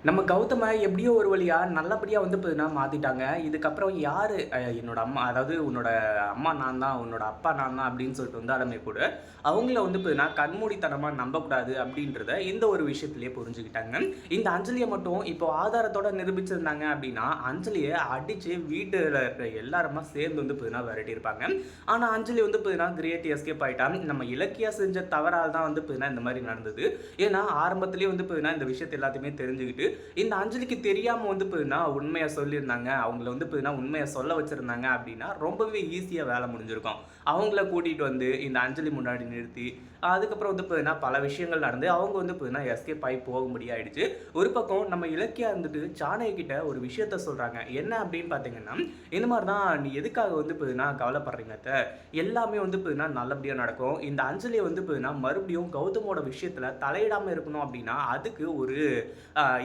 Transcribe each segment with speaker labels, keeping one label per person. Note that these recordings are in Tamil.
Speaker 1: நம்ம கௌதம எப்படியோ ஒரு வழியா நல்லபடியா வந்து பார்த்தீங்கன்னா மாத்திட்டாங்க. இதுக்கப்புறம் யாரு என்னோட அம்மா அதாவது உன்னோட அம்மா நான் தான், உன்னோட அப்பா நான் தான் அப்படின்னு சொல்லிட்டு வந்தாலுமே கூட, அவங்கள வந்து பார்த்தீங்கன்னா கண்மூடித்தனமா நம்பக்கூடாது அப்படின்றத இந்த ஒரு விஷயத்திலேயே புரிஞ்சுக்கிட்டாங்க. இந்த அஞ்சலிய மட்டும் இப்போ ஆதாரத்தோட நிரூபிச்சிருந்தாங்க அப்படின்னா, அஞ்சலிய அடிச்சு வீட்டுல இருக்கிற எல்லாருமா சேர்ந்து வந்து பார்த்தீங்கன்னா விரட்டியிருப்பாங்க. ஆனா அஞ்சலி வந்து பார்த்தீங்கன்னா கிரேட் எஸ்கேப் ஆயிட்டா. நம்ம இலக்கியா செஞ்ச தவறால தான் வந்து பார்த்தீங்கன்னா இந்த மாரி நடந்தது. ஏன்னா ஆரம்பத்திலேயே வந்து பார்த்தீங்கன்னா இந்த விஷயத்த எல்லாத்தையுமே தெரிஞ்சுக்கிட்டு இந்த அஞ்சலிக்கு தெரியாம வந்து பார்த்தீங்கன்னா, உண்மைய சொல்லியிருந்தாங்க. அவங்கள வந்து பார்த்தீங்கன்னா, உண்மைய சொல்ல வச்சிருந்தாங்க அப்படின்னா, ரொம்பவே ஈஸியா வேல முடிஞ்சிருக்கும். அவங்கள கூட்டிட்டு வந்து இந்த அஞ்சலி முன்னாடி நிறுத்தி, அதுக்கப்புறம் வந்து பார்த்தீங்கன்னா, பல விஷயங்கள் நடந்து அவங்க வந்து பார்த்தீங்கன்னா, எஸ்கேப் ஆயி போகும்படி ஆயிடுச்சு. ஒரு பக்கம் நம்ம இலக்கியா இருந்துட்டு ஜானகி கிட்ட ஒரு விஷயத்த சொல்றாங்க. என்ன அப்படின்னு பார்த்தீங்கன்னா, இந்த மாரி தான் நீ எதுக்காக வந்து பார்த்தீங்கன்னா, கவலைப்படுறீங்க அத்த? எல்லாமே வந்து பார்த்தீங்கன்னா, நல்லபடியா நடக்கும். இந்த அஞ்சலிய வந்து பார்த்தீங்கன்னா, மறுபடியும் கௌதமோட விஷயத்துல தலையிடாம இருக்கணும் அப்படின்னா, அதுக்கு ஒரு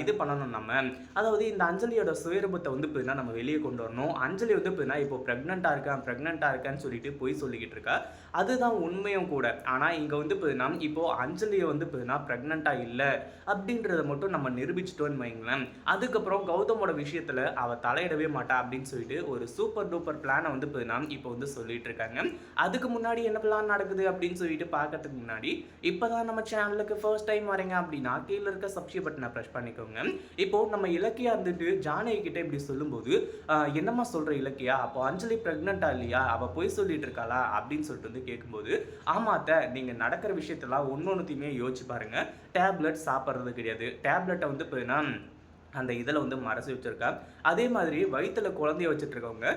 Speaker 1: இது பண்ணணும் நம்ம. அதாவது இந்த அஞ்சலியோட சுயரூபத்த வந்து பார்த்தீங்கன்னா, நம்ம வெளிய கொண்டு வரணும். அஞ்சலி வந்து பார்த்தீங்கன்னா, இப்போ பிரெக்னன்ட்டா இருக்கேன்னு சொல்லிட்டு பொய் சொல்லிக்கிட்டு இருக்கா. அதுதான் உண்மையும் கூட. ஆனா இங்க வந்து பார்த்தீங்கன்னா, இப்போ அஞ்சலிய வந்து பார்த்தீங்கன்னா, பிரெக்னன்ட்டா இல்ல அப்படின்றத மட்டும் நம்ம நிரூபிச்சுட்டோம்னு வைங்களேன். அதுக்கப்புறம் கௌதமோட விஷயத்துல அவ தலையிடவே மாட்டா அப்படின்னு சொல்லிட்டு ஒரு சூப்பர் டூப்பர் பிளான வந்து பார்த்தீங்கன்னா, இப்போ வந்து சொல்லிட்டு இருக்காங்க. அதுக்கு முன்னாடி என்ன பிளான் நடக்குது அப்படின்னு சொல்லிட்டு பார்க்கறதுக்கு முன்னாடி, இப்பதான் நம்ம சேனலுக்கு ஃபர்ஸ்ட் டைம் வரீங்க அப்படின்னா, கீழ இருக்க சப்ஸ்கிரைப் பட்டன பிரஸ் பண்ணிக்கோங்க. இப்போ நம்ம இலக்கியா இருந்துட்டு ஜானகி கிட்ட இப்படி சொல்லும்போது, என்னம்மா சொல்ற இலக்கியா? அப்போ அஞ்சலி பிரெக்னன்ட்டா இல்லையா? அவ பொய் சொல்லிட்டு இருக்காளா?" அப்படின்னு சொல்லிட்டு வந்து கேட்கும்போது, "ஆமா அத்த, நீங்க நடக்கிற விஷயத்தெல்லாம் ஒண்ணொண்ணுத்தையுமே யோசிச்சு பாருங்க. டேப்லெட் சாப்பிடுறது கிடையாது. டேப்லெட்ட வந்து இப்ப அந்த இதில வந்து மறைச்சு வச்சிருக்கா. அதே மாதிரி வயித்துல குழந்தைய வச்சுட்டு இருக்கவங்க,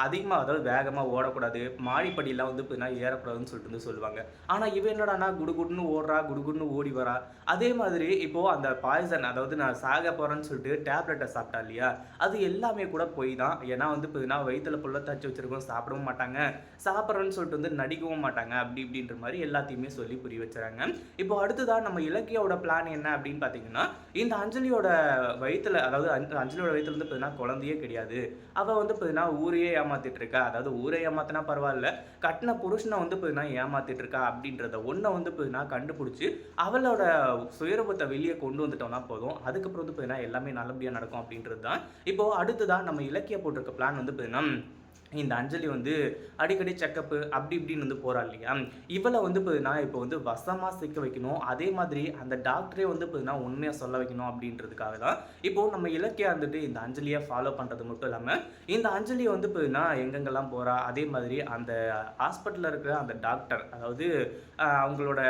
Speaker 1: அதிகமா அதாவது வேகமா ஓடக்கூடாது. மாடிப்படிலாம் வந்து பார்த்தீங்கன்னா ஏறக்கூடாதுன்னு சொல்லிட்டு வந்து சொல்லுவாங்க. ஆனா இவ என்னடான்னா குடுகுடுன்னு ஓடுறா, குடுகுடுன்னு ஓடி வரா. அதே மாதிரி இப்போ அந்த பாய்சன் அதாவது நான் சாக போறேன்னு சொல்லிட்டு டேப்லெட்ட சாப்பிட்டா இல்லையா? அது எல்லாமே கூட பொய் தான். ஏன்னா வந்து பார்த்தீங்கன்னா வயித்துல புள்ள தச்சு வச்சிருக்கோம், சாப்பிடவும் மாட்டாங்க. சாப்பிடுறேன்னு சொல்லிட்டு வந்து நடிக்கவும் மாட்டாங்க. அப்படி இப்படின்ற மாரி எல்லாத்தையுமே சொல்லி புரிய வச்சுறாங்க. இப்போ அடுத்ததா நம்ம இலக்கியாவோட பிளான் என்ன அப்படின்னு பார்த்தீங்கன்னா, இந்த அஞ்சலியோட வயித்துல அதாவது அஞ்சலியோட வயித்துல வந்து பார்த்தீங்கன்னா குழந்தையே கிடையாது. அவ வந்து பார்த்தீங்கன்னா ஊரையே ஏமாத்திட்டு இருக்கா. அதாவது ஊரை ஏமாத்துனா பரவால்ல. கட்டுன புருஷன வந்து பார்த்தீங்கன்னா ஏமாத்திட்டு இருக்கா அப்படின்றத ஒண்ண வந்து பார்த்தீங்கன்னா கண்டுபிடிச்சு, அவளோட சுயரூபத்த வெளிய கொண்டு வந்துட்டோம்னா போதும். அதுக்கப்புறம் வந்து பார்த்தீங்கன்னா எல்லாமே நல்லபடியா நடக்கும் அப்படின்றது தான். இப்போ அடுத்ததா நம்ம இலக்கியா போட்டிருக்க பிளான் வந்து பார்த்தீங்கன்னா இந்த அஞ்சலி வந்து அடிக்கடி செக்கப்பு அப்படி இப்படின்னு வந்து போறா இல்லையா? இவள வந்து பார்த்தீங்கன்னா, இப்போ வந்து வசமா சிக்க வைக்கணும். அதே மாதிரி அந்த டாக்டரே வந்து பார்த்தீங்கன்னா, உண்மைய சொல்ல வைக்கணும் அப்படின்றதுக்காக தான், இப்போ நம்ம இலக்கியா வந்துட்டு இந்த அஞ்சலிய ஃபாலோ பண்றது மட்டும் இல்லாம, இந்த அஞ்சலி வந்து பார்த்தீங்கன்னா, எங்கெங்கெல்லாம் போறா, அதே மாதிரி அந்த ஹாஸ்பிட்டல்ல இருக்கிற அந்த டாக்டர், அதாவது அவங்களோட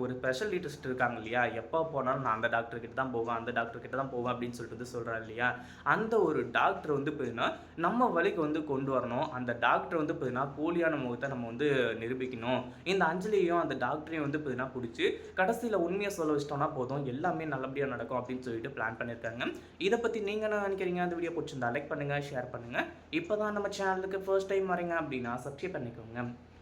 Speaker 1: ஒரு ஸ்பெஷலிஸ்ட் இருக்காங்க இல்லையா? எப்ப போனாலும் நான் அந்த டாக்டர் கிட்ட தான் போவேன், அந்த டாக்டர் கிட்ட தான் போவேன் அப்படின்னு சொல்லிட்டு வந்து சொல்றா இல்லையா? அந்த ஒரு டாக்டர் வந்து பார்த்தீங்கன்னா, நம்ம வழிக்கு வந்து கொண்டு வரணும். அந்த டாக்டர் வந்து பார்த்தீங்கன்னா, போலியான முகத்த நம்ம வந்து நிரூபிக்கணும். இந்த அஞ்சலியையும், அந்த டாக்டரையும் வந்து பார்த்தீங்கன்னா புடிச்சு, கடைசில உண்மைய சொல்ல வச்சுட்டோம்னா போதும். எல்லாமே நல்லபடியா நடக்கும் அப்படின்னு சொல்லிட்டு பிளான் பண்ணியிருக்காங்க. இத பத்தி நீங்க என்ன நினைக்கிறீங்க? அந்த வீடியோ புடிச்சிருந்தா லைக் பண்ணுங்க, ஷேர் பண்ணுங்க. இப்ப தான் நம்ம சேனலுக்கு ஃபர்ஸ்ட் டைம் வரீங்க அப்படின்னா சப்ஸ்கிரைப் பண்ணிக்கோங்க.